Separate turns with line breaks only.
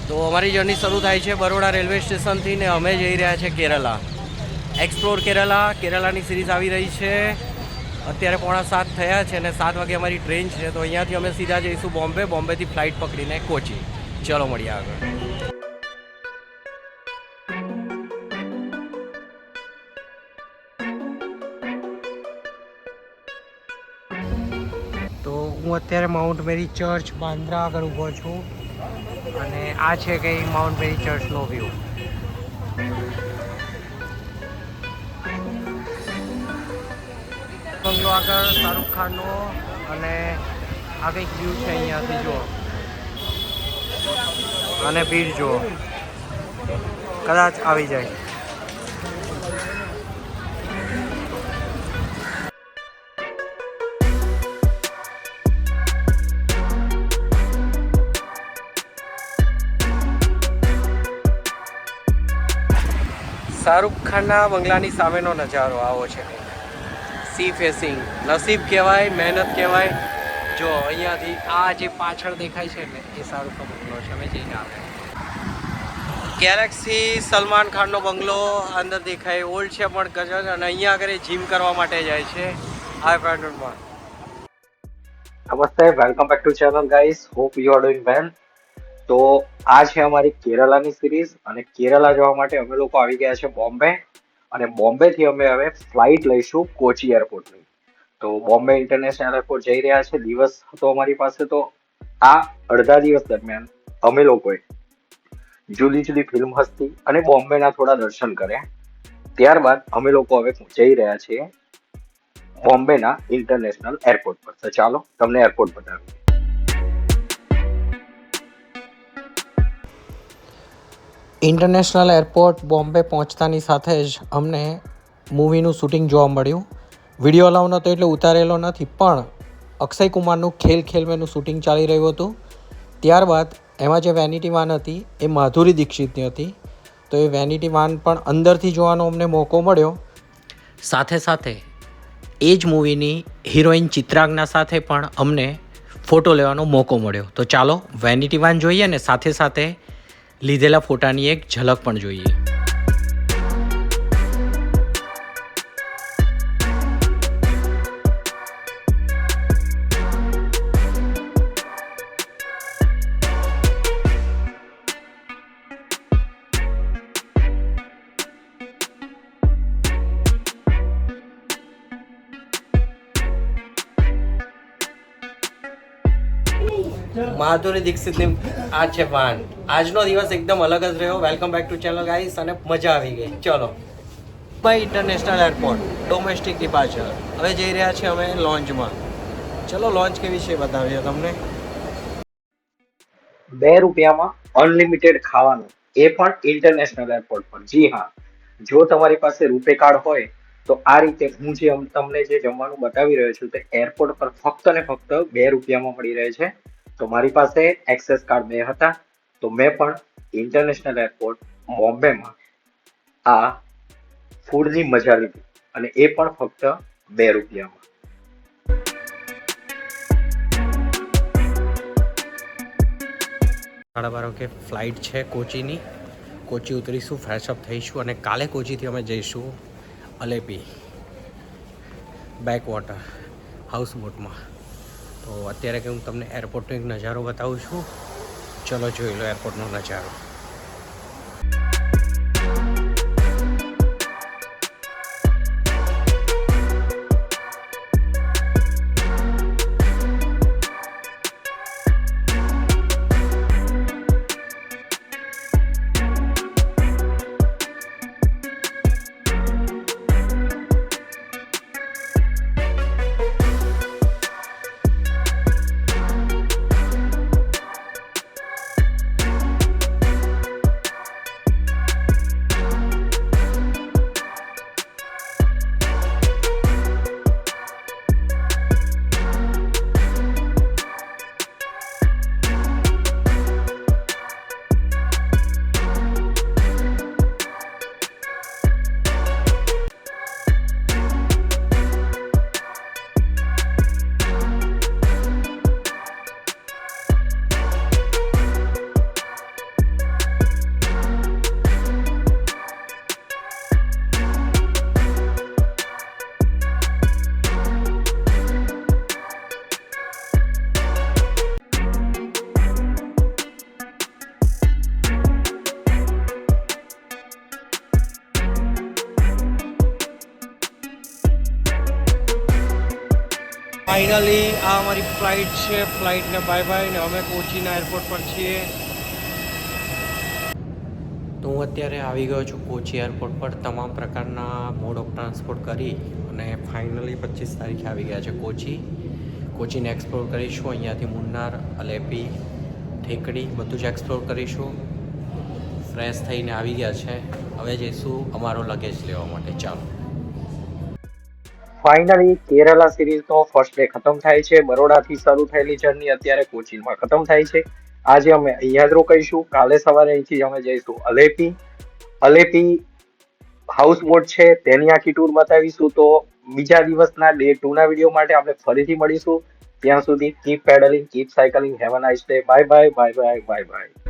તો અમારી જર્ની શરૂ થાય છે બરોડા રેલવે સ્ટેશનથી ને અમે જઈ રહ્યા છે કેરલા. એક્સપ્લોર કેરલાની સિરીઝ આવી રહી છે. અત્યારે 6:45 થયા છે અને 7 વાગે અમારી ટ્રેન છે. તો અહીંયાથી અમે સીધા જઈશું બોમ્બેથી ફ્લાઇટ પકડીને કોચી. ચલો મળીએ આગળ. તો હું અત્યારે માઉન્ટ મેરી ચર્ચ બાંદ્રા આગળ ઊભો છું અને આ છે કંઈ માઉન્ટ મેરી ચર્ચનો વ્યૂ. બંગલો આગળ શાહરુખ ખાનનો અને આ કંઈક વ્યૂ છે અહીંયાથી જુઓ અને ભીડ જુઓ, કદાચ આવી જાય. શાહરુખ ખાનના બંગલાની સામેનો નજારો આવો છે. સી ફેસિંગ નસીબ કહેવાય, મહેનત કહેવાય. જો અહીંયાથી આ જે પાછળ દેખાય છે ને એ શાહરુખ ખાન બંગલો છે. અમે જઈને આવે ગેલેક્સી સલમાન ખાનનો બંગલો અંદર દેખાય, ઓલ્ડ છે પણ ગજબ. અને અહીંયા આગળ જીમ કરવા માટે જાય છે આ એપાર્ટમેન્ટમાં.
નમસ્તે, welcome back to channel guys. Hope you are doing વેલ. તો આ છે અમારી કેરલાની સિરીઝ અને કેરલા જવા માટે અમે લોકો આવી ગયા છે બોમ્બે અને બોમ્બેથી અમે હવે ફ્લાઇટ લઈશું કોચી એરપોર્ટની. તો બોમ્બે ઇન્ટરનેશનલ એરપોર્ટ જઈ રહ્યા છે. દિવસ હતો અમારી પાસે, તો આ અડધા દિવસ દરમિયાન અમે લોકોએ જુદી જુદી ફિલ્મ હસ્તી અને બોમ્બેના થોડા દર્શન કર્યા. ત્યારબાદ અમે લોકો હવે જઈ રહ્યા છીએ બોમ્બેના ઇન્ટરનેશનલ એરપોર્ટ પર. તો ચાલો તમને એરપોર્ટ બતાવીએ.
ઇન્ટરનેશનલ એરપોર્ટ બોમ્બે પહોંચતાની સાથે જ અમને મૂવીનું શૂટિંગ જોવા મળ્યું. વિડીયો અલાઉ નહોતો એટલે ઉતારેલો નથી, પણ અક્ષય કુમારનું ખેલ મેનું શૂટિંગ ચાલી રહ્યું હતું. ત્યારબાદ એમાં જે વેનિટી વાન હતી એ માધુરી દીક્ષિતની હતી. તો એ વેનિટી વાન પણ અંદરથી જોવાનો અમને મોકો મળ્યો. સાથે સાથે એ જ મૂવીની હિરોઈન ચિત્રાંગના સાથે પણ અમને ફોટો લેવાનો મોકો મળ્યો. તો ચાલો વેનિટી વાન જોઈએ ને સાથે સાથે લીધેલા ફોટાની એક ઝલક પણ જોઈએ. માધુરી દીક્ષિતની આ છે વાન. આજનો દિવસ એકદમ અલગ જ રહ્યો. Welcome back to channel guys અને મજા આવી ગઈ. ચલો Mumbai international airport domestic departure. હવે જઈ રહ્યા છીએ અમે લોન્જમાં. ચલો લોન્ચ કેવી છે બતાવીએ તમને.
₹2 અનલિમિટેડ ખાવાનું, એ પણ ઇન્ટરનેશનલ એરપોર્ટ પર. જી હા, જો તમારી પાસે રૂપે કાર્ડ હોય તો આ રીતે હું જે તમને જે જમવાનું બતાવી રહ્યો છું તે એરપોર્ટ પર ફક્ત ને ફક્ત ₹2 મળી રહે છે. તો મારી પાસે એક્સેસ કાર્ડ 2 હતા, તો મેં પણ ઇન્ટરનેશનલ એરપોર્ટ બોમ્બેમાં આ ફૂડની મજા લીધી અને એ પણ ફક્ત ₹2.
સાડા 12 વાગે ફ્લાઇટ છે કોચીની. કોચી ઉતરીશું, ફ્રેશઅપ થઈશું અને કાલે કોચીથી અમે જઈશું અલેપી બેકવોટર હાઉસબોટમાં. તો અત્યારે કે હું તમને એરપોર્ટનો એક નજારો બતાવું છું. ચલો જોઈ લો એરપોર્ટનો નજારો. ફાઇનલી આ અમારી ફ્લાઇટ છે. ફ્લાઇટને બાય બાય ને અમે કોચીના એરપોર્ટ પર છીએ. તો હું અત્યારે આવી ગયો છું કોચી એરપોર્ટ પર. તમામ પ્રકારના મોડ ઓફ ટ્રાન્સપોર્ટ કરી અને ફાઇનલી 25 તારીખે આવી ગયા છે કોચી. કોચીને એક્સપ્લોર કરીશું. અહીંયાથી મુન્નાર, અલેપી, ઠેકડી બધું જ એક્સપ્લોર કરીશું. ફ્રેશ થઈને આવી ગયા છે. હવે જઈશું અમારો લગેજ લેવા માટે. ચાલો.
ફાઇનલી કેરલા સિરીઝનો ફર્સ્ટ ડે ખતમ થાય છે. બરોડાથી શરૂ થયેલી જર્ની અત્યારે કોચીમાં ખતમ થાય છે. આજે અમે અહીંયા જ રોકાઈશું. કાલે સવારે અહીંથી અમે જઈશું અલેપી. અલેપી હાઉસ બોટ છે તેની આખી ટૂર બતાવીશું. તો બીજા દિવસના ડે 2 ના વિડીયો માટે આપણે ફરીથી મળીશું. ત્યાં સુધી keep pedalling, keep cycling, have a nice day. Bye bye bye bye bye bye.